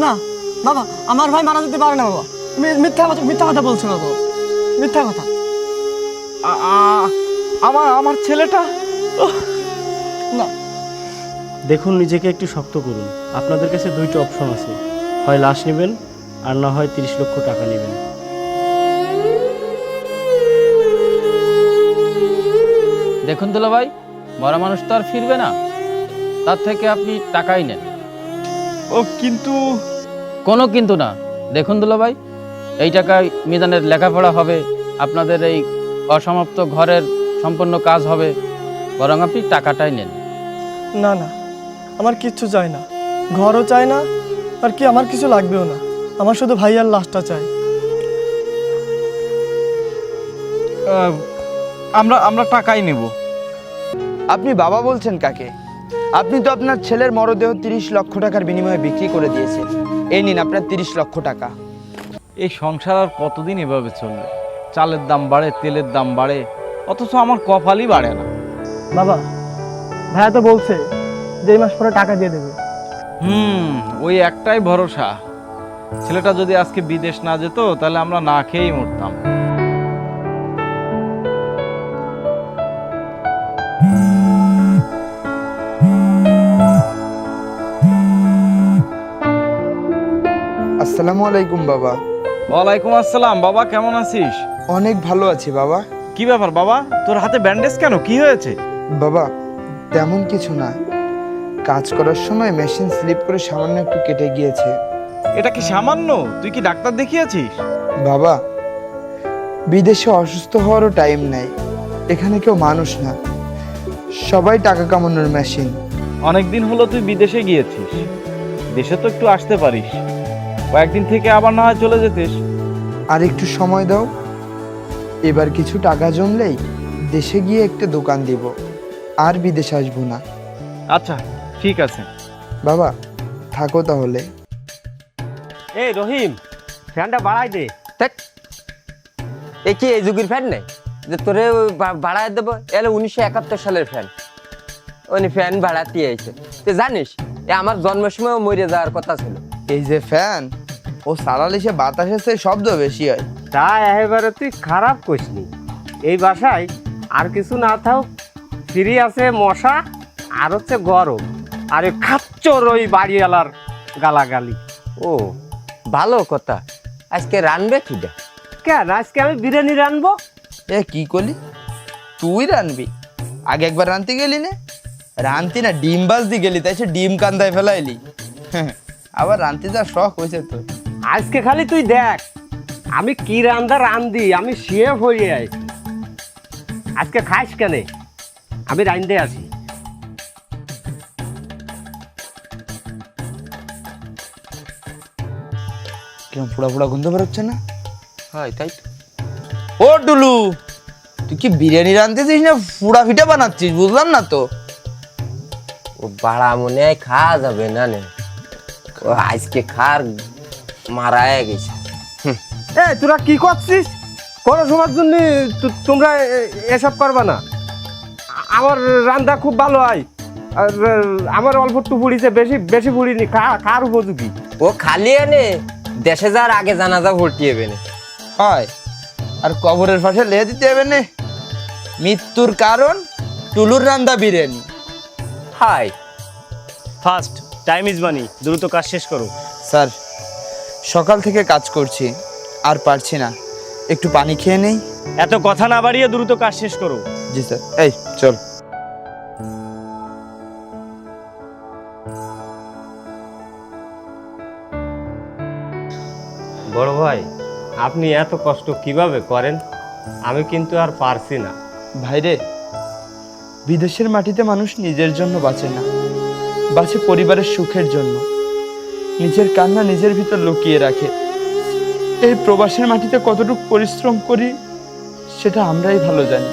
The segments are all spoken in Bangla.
না বাবা, আমার ভাই মারা যেতে পারে না বাবা। মিথ্যা কথা বলছো বাবা, মিথ্যা কথা। আমার ছেলেটা না। দেখুন, নিজেকে একটু শক্ত করুন। আপনাদের কাছে দুইটা অপশন আছে, হয় লাশ নেবেন আর না হয় 30 লক্ষ টাকা নেবেন। দেখুন দুলা ভাই, মরা মানুষ তো আর ফিরবে না, তার থেকে আপনি টাকাই নেন। ও কিন্তু কোনো কিন্তু না। দেখুন দুলা ভাই, এই টাকায় মিজানের লেখাপড়া হবে, আপনাদের এই অসমাপ্ত ঘরের সম্পূর্ণ কাজ হবে, বরং আপনি টাকাটাই নেন। না না, আমার কিচ্ছু চাই না, ঘরও চাই না, আর কি আমার কিছু লাগবেও না। আমার শুধু ভাইয়ার লাশটা চাই। আমরা টাকাই নেব। আপনি বাবা বলছেন কাকে? আপনি তো আপনার ছেলের মরদেহ 30 লক্ষ টাকার বিনিময়ে বিক্রি করে দিয়েছেন। এই নিন আপনার 30 লক্ষ টাকা। এই সংসার আর কতদিন এভাবে চলবে? চালের দাম বাড়ে, তেলের দাম বাড়ে, অথচ আমার কপালই বাড়ে না। বাবা, ভাইয়া তো বলছে যে এই মাস পরে টাকা দিয়ে দেবে। ওই একটাই ভরসা, ছেলেটা যদি আজকে বিদেশ না যেত তাহলে আমরা না খেয়েই মরতাম। আসসালামু আলাইকুম বাবা। ওয়ালাইকুম আসসালাম। বাবা কেমন আছিস? অনেক ভালো আছি বাবা। কি ব্যাপার বাবা, তোর হাতে ব্যান্ডেজ কেন, কি হয়েছে? বাবা তেমন কিছু না, কাজ করার সময় মেশিন স্লিপ করে সামান্য একটু কেটে গিয়েছে। এটা কি সামান্য? তুই কি ডাক্তার দেখিয়েছিস? বাবা, বিদেশে অসুস্থ হওয়ারও টাইম নেই। এখানে কেউ মানুষ না, সবাই টাকা কামানোর মেশিন। অনেকদিন হলো তুই বিদেশে গিয়েছিস, দেশে তো একটু আসতে পারিস, কয়েকদিন থেকে আবার না হয় চলে যেতিস। আর একটু সময় দাও, এবার কিছু টাকা জমলেই দেশে গিয়ে একটা দোকান দিব, আর বিদেশে আসবো না। আচ্ছা ঠিক আছে। বাবা থাকো তাহলে। এই রহিম, ফ্যানটা বাড়াই দে। এ কি এই যুগের ফ্যান নেই যে তোরে ভাড়ায় দেবো? এলে 1971 সালের ফ্যান, উনি ফ্যান ভাড়াতে এসেছে। তুই জানিস এ আমার জন্মের সময় মরে যাওয়ার কথা ছিল। এই যে ফ্যান, ও সারালে সে বাতাসের চেয়ে শব্দ বেশি হয়। তা একেবারে তুই খারাপ করিসনি। এই বাসায় আর কিছু না থাক, ফ্রি আছে মশা আর হচ্ছে গরম, আর ওই খাচ্চর ওই বাড়িওয়ালার গালাগালি। ও ভালো কথা। আজকে রানবে কিটা? কেন আজকে আমি বিরিয়ানি রানবো। এ কি করলি? তুই রানবি? আগে একবার রানতে গেলি না? রানতি না, ডিম বাজদি গেলি, তাই সে ডিম কান্দায় ফেলাইলি। আবার রানতে যা শখ হয়েছে তোর। আজকে খালি তুই দেখ আমি কি রান্দা রান্ধি, আমি শেফ হয়ে আছি। আজকে খাইস কেন? আমি রান্ধতে আসি। কেমন ফোড়া ফোড়া গন্ধ বেরোচ্ছে না? হয় তাই তো। ও টুলু, তুই কি বিরিয়ানি রানতেছিস না ফুড়া ফিটা বানাচ্ছিস? বুঝলাম না তো। ও বাড়া মনে হয় খাওয়া যাবে না নে, ও আজকে খার মারায় গেছে। এ তোরা কি করছিস? কোনো সময়ের জন্য তোমরা এসব করবা না। আমার রান্না খুব ভালো হয়, আর আমার অল্প একটু পুড়িছে, বেশি বেশি পুড়িনি, খার উপযোগী। ও খালি এনে দেশে যাওয়ার আগে জানাজা ভর্তি হবে না। হয়, আর কবরের পাশে লেহে দিতে হবে না। মৃত্যুর কারণ টুলুর রান্দা বিরিয়ানি। হাই ফার্স্ট, টাইম ইজ মানি, দ্রুত কাজ শেষ করো। স্যার, সকাল থেকে কাজ করছি, আর পারছি না, একটু পানি খেয়ে নেই। এত কথা না বাড়িয়ে দ্রুত কাজ শেষ করো। জি স্যার। এই চল। বড় ভাই, আপনি এত কষ্ট কিভাবে করেন? আমি কিন্তু আর পারছি না। ভাইরে, বিদেশের মাটিতে মানুষ নিজের জন্য বাঁচে না, বাঁচে পরিবারের সুখের জন্য। নিজের কান্না নিজের ভিতর লুকিয়ে রাখে। এই প্রবাসের মাটিতে কতটুকু পরিশ্রম করি সেটা আমরাই ভালো জানি,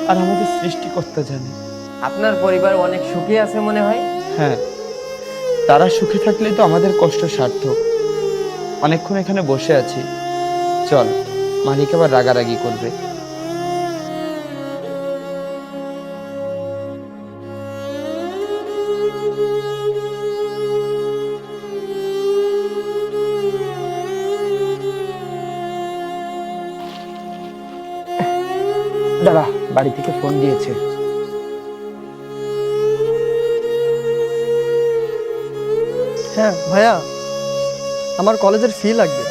আর আমাদের সৃষ্টিকর্তা জানে। আপনার পরিবার অনেক সুখী আছে মনে হয়। হ্যাঁ, তারা সুখে থাকলেই তো আমাদের কষ্ট সার্থক। অনেকক্ষণ এখানে বসে আছি, চল, মালিক আবার রাগারাগি করবে। দাদা বাড়ি থেকে ফোন দিয়েছে। হ্যাঁ ভাইয়া, আমার কলেজের ফি লাগবে।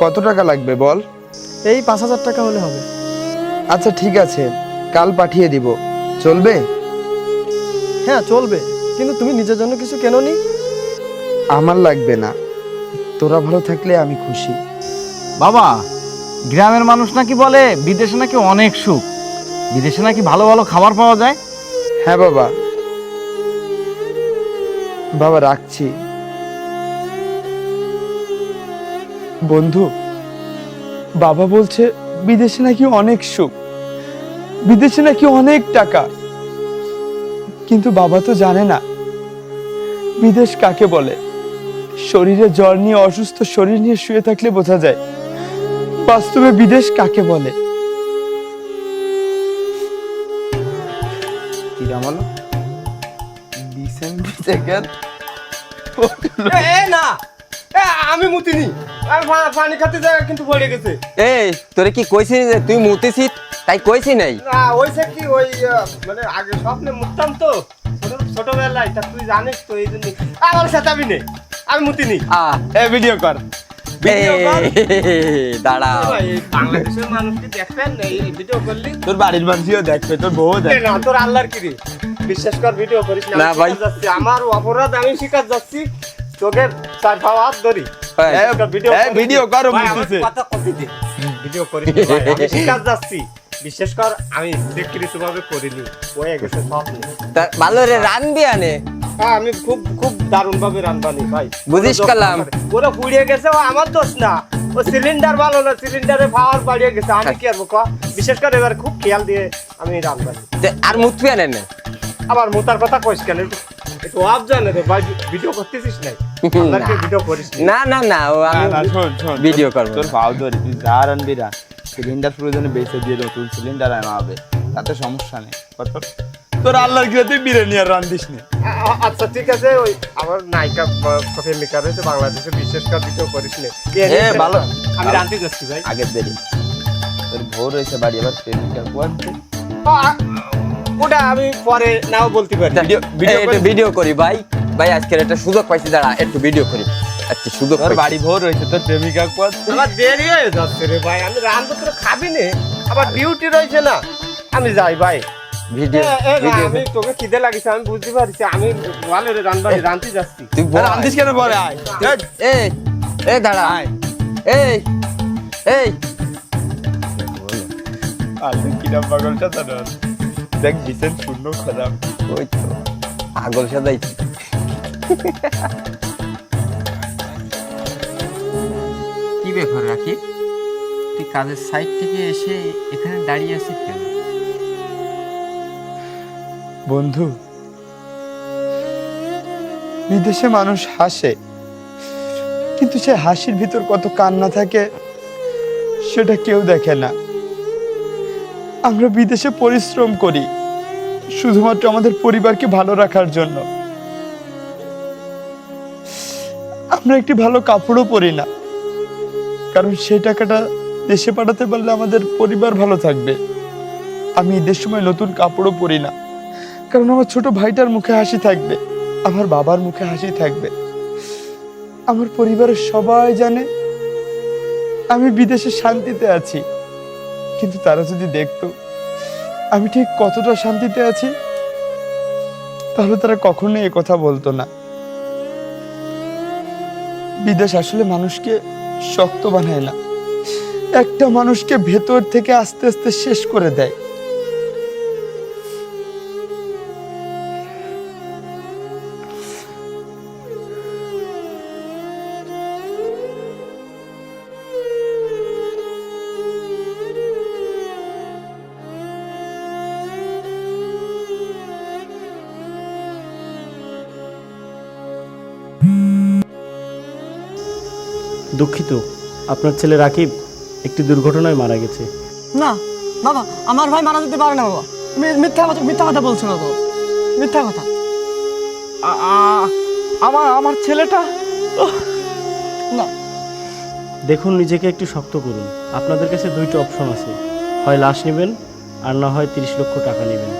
কত টাকা লাগবে বল? এই 5,000 টাকা হলে হবে। আচ্ছা ঠিক আছে, কাল পাঠিয়ে দিব, চলবে? হ্যাঁ চলবে, কিন্তু তুমি নিজের জন্য কিছু কেননি? আমার লাগবে না, তোরা ভালো থাকলে আমি খুশি। বাবা, গ্রামের মানুষ নাকি বলে বিদেশে নাকি অনেক সুখ, বিদেশে নাকি ভালো ভালো খাবার পাওয়া যায়। হ্যাঁ বাবা, বাবা রাখছি। বন্ধু, বাবা বলছে বিদেশে নাকি অনেক সুখ, বিদেশে নাকি অনেক টাকা, কিন্তু বাবা তো জানে না বিদেশ কাকে বলে। শরীরে জ্বর নিয়ে, অসুস্থ শরীর নিয়ে শুয়ে থাকলে বোঝা যায় বাস্তবে বিদেশ কাকে বলে। না আমি মুতিনি, আমি পানি খাতে যাই কিন্তু পড়ে গেছে। এই তোরে কি কইছি যে তুই মুতেছিস, তাই কইছি নাই? না ওইসে কি ওই মানে আগে স্বপ্নে মুততাম তো ছোটবেলায়, তা তুই জানিস তো এই জন্য আমার সাথে নেই, আমি মুতিনি। ভিডিও কর, ভিডিও কর। দাঁড়া, বাংলাদেশের মানুষকে দেখবেন এই ভিডিও করলি, তোর বাড়ির মানুষও দেখবে, তোর বউ দেখবে। না তোর আল্লাহর কি রে, বিশ্বাস কর ভিডিও করিস না। না ভাই, যাচ্ছি আমার অপরাধ, আমি শিকার যাচ্ছি, তোকে চার পাওয়া হাত ধরি। ভিডিও করো, কথা কপি দে, ভিডিও করিস না ভাই, আমি শিকার যাচ্ছি, বিশ্বাস কর আমি স্বীকৃত ভাবে করিনি, হয়ে গেছে স্বপ্ন। ভালো রে রানবি আনে। হ্যাঁ আমি খুব খুব দারুণ ভাবে রান্নানি ভাই, বুঝিস কালাম। ওরা পুড়িয়ে গেছে, ও আমার দোষ না, ও সিলিন্ডার ভালো না, সিলিন্ডারে পাওয়ার বাড়িয়ে গেছে, আমি কি আর বোকা। বিশেষ করে এবার খুব খেয়াল দিয়ে আমি রান্নানি। আর মুতবি আনে না, আবার মোতার কথা কইস কেন, একটু আপ জানে রে ভাই, ভিডিও করতেছিস নাই, আপনাকে ভিডিও করিস না না না, ও আমি ভিডিও করব। তোর পাও ধরে তুই যা রানবি রা, সিলিন্ডার প্রয়োজনে বেঁচে দিয়ে নতুন সিলিন্ডার আনা হবে, তাতে সমস্যা নেই। কত তোর আল্লাহর কি তুই বিরিয়ানি আর রান্দিস না? আচ্ছা ঠিক আছে, ওই আমার নায়িকা প্রেমিকা রয়েছে বাংলাদেশে, বিশেষ করে ভিডিও করিস না। ভালো, আমি রান্তি যাচ্ছি ভাই। আগের দেরি তোর ভোর হয়েছে, বাড়ি আবার প্রেমিকা কুয়াচ্ছে। ওটা আমি পরে নাও বলতে পারি। ভিডিও করি ভাই, ভাই আজকের একটা সুযোগ পাইছি, দাঁড়া একটু ভিডিও করি। আচ্ছা সুযোগ তোর বাড়ি ভোর হয়েছে, তোর প্রেমিকা কুয়াচ্ছে। আমার দেরি হয়ে যাচ্ছে রে ভাই, আমি রান্না তোর খাবি নে, আবার ডিউটি রয়েছে না, আমি যাই ভাই। ভিডিও আমি তোকে খিদে লাগিছে, আমি বুঝতে পারছি, আমি ভালো রে রান্নাবাড়ি রান্তি যাচ্ছি। তুই রান্দিস কেন পরে আয়? এই এই দাঁড়া, এই এই আর তুই কিরাম পাগলটা তো দেখ, বিশেষ শূন্য খারাপ। ওই তো পাগল সাদাইছি। কি ব্যাপার রাকিব, তুই কাজের সাইড থেকে এসে এখানে দাঁড়িয়ে আছিস কেন? বন্ধু, বিদেশে মানুষ হাসে, কিন্তু সে হাসির ভিতর কত কান্না থাকে সেটা কেউ দেখে না। আমরা বিদেশে পরিশ্রম করি শুধুমাত্র আমাদের পরিবারকে ভালো রাখার জন্য। আমরা একটি ভালো কাপড়ও পরি না, কারণ সেই টাকাটা দেশে পাঠাতে পারলে আমাদের পরিবার ভালো থাকবে। আমি ঈদের সময় নতুন কাপড়ও পরি না, কারণ আমার ছোট ভাইটার মুখে হাসি থাকবে, আমার বাবার মুখে হাসি থাকবে। আমার পরিবারের সবাই জানে আমি বিদেশে শান্তিতে আছি, কিন্তু তারা যদি দেখতো আমি ঠিক কতটা শান্তিতে আছি, তাহলে তারা কখনোই এ কথা বলতো না। বিদেশ আসলে মানুষকে শক্ত বানায় না, একটা মানুষকে ভেতর থেকে আস্তে আস্তে শেষ করে দেয়। দুঃখিত, আপনার ছেলে রাকিব একটি দুর্ঘটনায় মারা গেছে। না বাবা, আমার ভাই মারা যেতে পারে না বাবা, তুমি মিথ্যা কথা বলছো না বাবা, মিথ্যা কথা। আমার ছেলেটা না দেখুন নিজেকে একটু শক্ত করুন। আপনাদের কাছে দুইটা অপশন আছে, হয় লাশ নেবেন আর না হয় 30 লক্ষ টাকা নেবেন।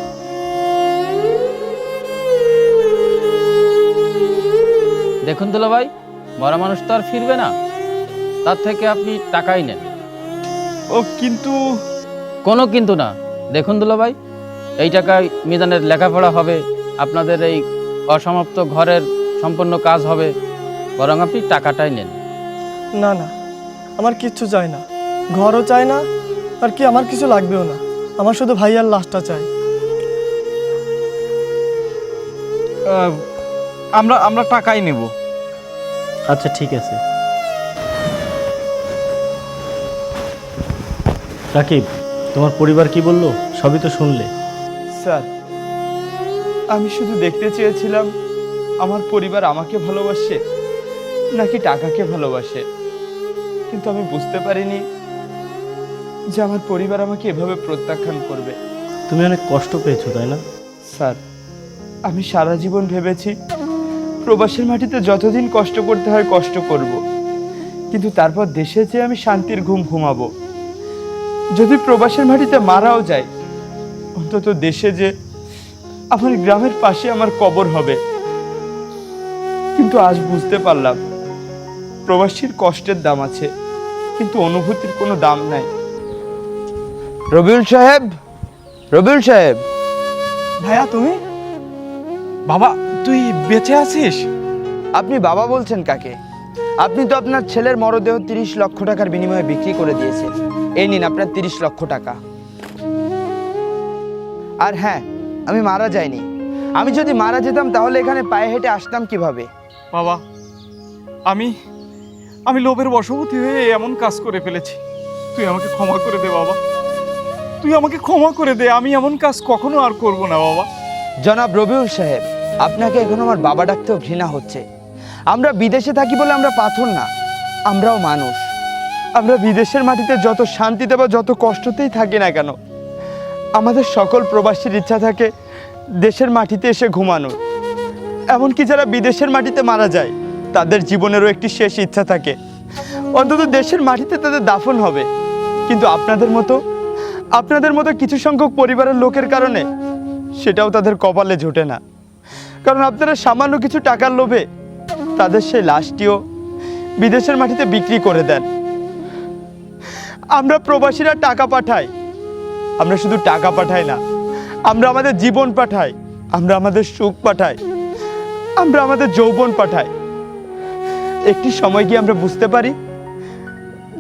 দেখুন দুলা ভাই, মরা মানুষ তো আর ফিরবে না, তার থেকে আপনি টাকাই নেন। ও কিন্তু কোনো কিন্তু না। দেখুন দুলা ভাই, এই টাকায় মিজানের লেখাপড়া হবে, আপনাদের এই অসমাপ্ত ঘরের সম্পূর্ণ কাজ হবে, বরং আপনি টাকাটাই নেন। না না, আমার কিচ্ছু চাই না, ঘরও চাই না, আর কি আমার কিছু লাগবেও না। আমার শুধু ভাইয়ার লাশটা চাই। আমরা আমরা টাকাই নেব। আচ্ছা ঠিক আছে। রাকিব, তোমার পরিবার কি বললো সবই তো শুনলে। স্যার, আমি শুধু দেখতে চেয়েছিলাম আমার পরিবার আমাকে ভালোবাসে নাকি টাকাকে ভালোবাসে, কিন্তু আমি বুঝতে পারিনি যে আমার পরিবার আমাকে এভাবে প্রত্যাখ্যান করবে। তুমি অনেক কষ্ট পেয়েছো তাই না? স্যার, আমি সারা জীবন ভেবেছি প্রবাসের মাটিতে যতদিন কষ্ট করতে হয় কষ্ট করব, কিন্তু তারপর দেশে যেয়ে আমি শান্তির ঘুম ঘুমাবো। যদি প্রবাসের মাটিতে মারাও যায়, অন্তত দেশে যে আমার গ্রামের পাশে আমার কবর হবে। কিন্তু আজ বুঝতে পারলাম প্রবাসীর কষ্টের দাম আছে, কিন্তু অনুভূতির কোনো দাম নাই। রবিউল সাহেব, রবিউল সাহেব, ভাইয়া তুমি? বাবা, তুই বেঁচে আছিস? আপনি বাবা বলছেন কাকে? আপনি তো আপনার ছেলের মরদেহ 30 লক্ষ টাকার বিনিময়ে বিক্রি করে দিয়েছেন। এই নিন আপনার 30 লক্ষ টাকা। আর হ্যাঁ, আমি মারা যাইনি। আমি যদি মারা যেতাম তাহলে এখানে পায়ে হেঁটে আসতাম কিভাবে? বাবা, আমি লোভের বশবর্তী হয়ে এমন কাজ করে ফেলেছি। তুই আমাকে ক্ষমা করে দে বাবা, তুই আমাকে ক্ষমা করে দে। আমি এমন কাজ কখনো আর করব না বাবা। জনাব রবিউল সাহেব, আপনাকে এখন আমার বাবা ডাকতেও ঘৃণা হচ্ছে। আমরা বিদেশে থাকি বলে আমরা পাথর না, আমরাও মানুষ। আমরা বিদেশের মাটিতে যত শান্তিতে বা যত কষ্টতেই থাকি না কেন, আমাদের সকল প্রবাসীর ইচ্ছা থাকে দেশের মাটিতে এসে ঘুমানোর। এমনকি যারা বিদেশের মাটিতে মারা যায়, তাদের জীবনেরও একটি শেষ ইচ্ছা থাকে, অন্তত দেশের মাটিতে তাদের দাফন হবে। কিন্তু আপনাদের মতো কিছু সংখ্যক পরিবারের লোকের কারণে সেটাও তাদের কপালে জোটে না। কারণ আপনারা সামান্য কিছু টাকার লোভে তাদের সেই লাশটিও বিদেশের মাটিতে বিক্রি করে দেন। আমরা প্রবাসীরা টাকা পাঠাই, আমরা শুধু টাকা পাঠাই না, আমরা আমাদের জীবন পাঠাই, আমরা আমাদের সুখ পাঠাই, আমরা আমাদের যৌবন পাঠাই। একটি সময় গিয়ে আমরা বুঝতে পারি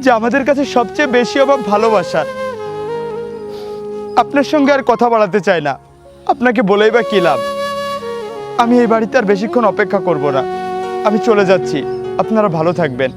যে আমাদের কাছে সবচেয়ে বেশি অভাব ভালোবাসার। আপনার সঙ্গে আর কথা বাড়াতে চাই না, আপনাকে বলেই বা কি লাভ। আমি এই বাড়িতে আর বেশিক্ষণ অপেক্ষা করব না, আমি চলে যাচ্ছি। আপনারা ভালো থাকবেন।